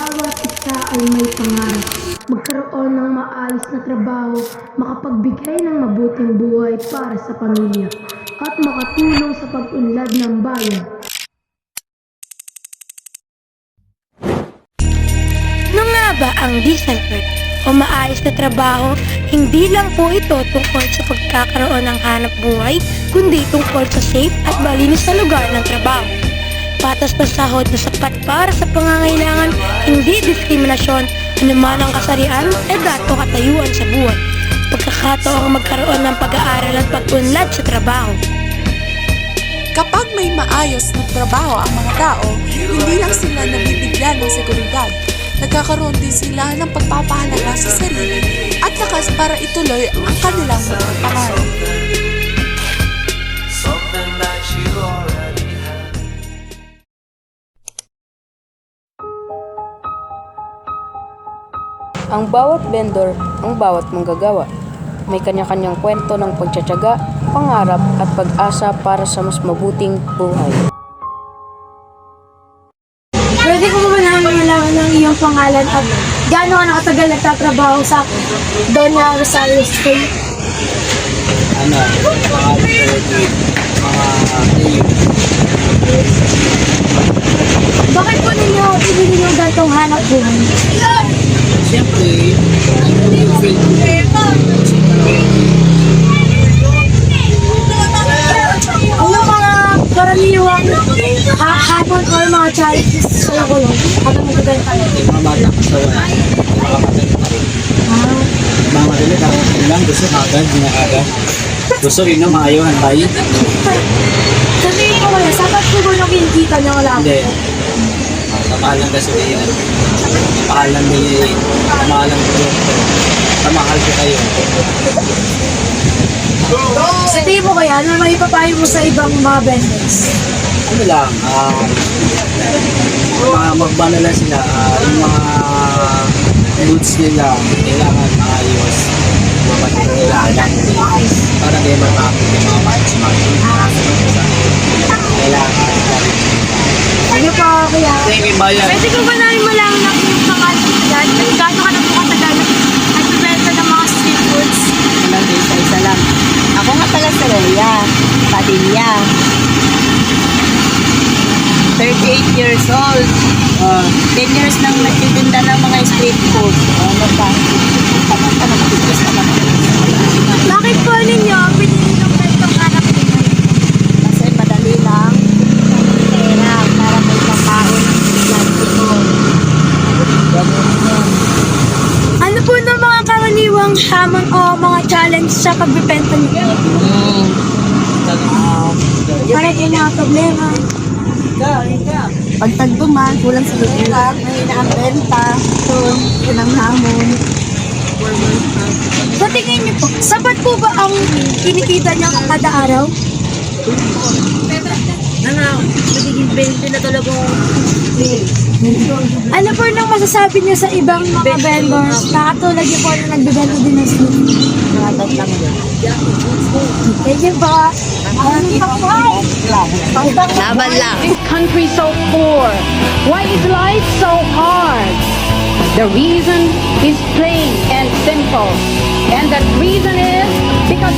bawat isa ay may pangarap. Magkaroon ng maayos na trabaho, makapagbigay ng mabuting buhay para sa pamilya, at makatulong sa pag-unlad ng bayan. Ano nga ba ang decent work o maayos na trabaho? Hindi lang po ito tungkol sa pagkakaroon ng hanap buhay, kundi tungkol sa safe at malinis na lugar ng trabaho. Patas na sahod na sapat para sa pangangailangan, hindi diskriminasyon, anuman ang kasarian, dato katayuan sa buhay. Pagkakataong magkaroon ng pag-aaral at pag-unlad sa trabaho. Kapag may maayos na trabaho ang mga tao, hindi lang sila nabibigyan ng seguridad. Nagkakaroon din sila ng pagpapahalaga sa sarili at lakas para ituloy ang kanilang mga pangarap. Ang bawat vendor, ang bawat manggagawa, may kanya-kanyang kwento ng pagtsatsaga, pangarap at pag-asa para sa mas mabuting buhay. Pwede ko ba namin malaman ng iyong pangalan at gaano ka nakatagal nagtatrabaho sa Doña Rosario School? Bakit po ninyo pinili yung gantong hanap buhay? Siyempre, Ano mga karaniwang hapon or mga challenges sa kulong habang magaganda? mga bata kasawa, makakatay pa rin. Mga madali, kakasin lang, gusto agad, hindi na agad. Gusto rin na maayohan tayo. Sa tingin ko kaya, sapat po ba yung kinikita niyo wala? Hindi. Tamahal lang gasolina. Tamahal lang bilihin. Tamahal lang produkto. Tamahal ko kayo. Sa tingin mo kaya, ano may ipapayo mo sa ibang mga vendors? Ano lang, magbana lang sila. Yung mga goods nila, kailangan maayos. Mapatid nila alam. Para kayo matapit yung mga market. Kailangan. Ano pa kaya? Thank you, bayan. Pwede ko ba namin malaman ang iyong pangalan dyan? At gaano ka na po katagal nagbibenta ng mga street foods? Hello, isa lang. Ako nga pala si Rhea Padilla. 38 years old. 10 years nang nagtitinda ng mga street food. Ano ba? Bakit po ninyo pinili ng gantong hanap buhay? Kasi madali lang. Pera para may pagkain. Ano po ng mga karaniwang hamon o mga challenge sa pagbibenta niyo? Para kayo mga problema. Pag tagduman, kulang sa lutulan, mahina ang benta. So, yun ang hamon. Sa tingin niyo po, sapat po ba ang kinikita niyo kada araw? Nagiging 20 na talaga. Ano po nang masasabi niyo sa ibang mga vendors na katulad niyo po na nagbibenta din ng street? Nakatat lang yun. Thank you po. Laban lang. This country so poor? Why is life so hard? The reason is plain and simple. And that reason is because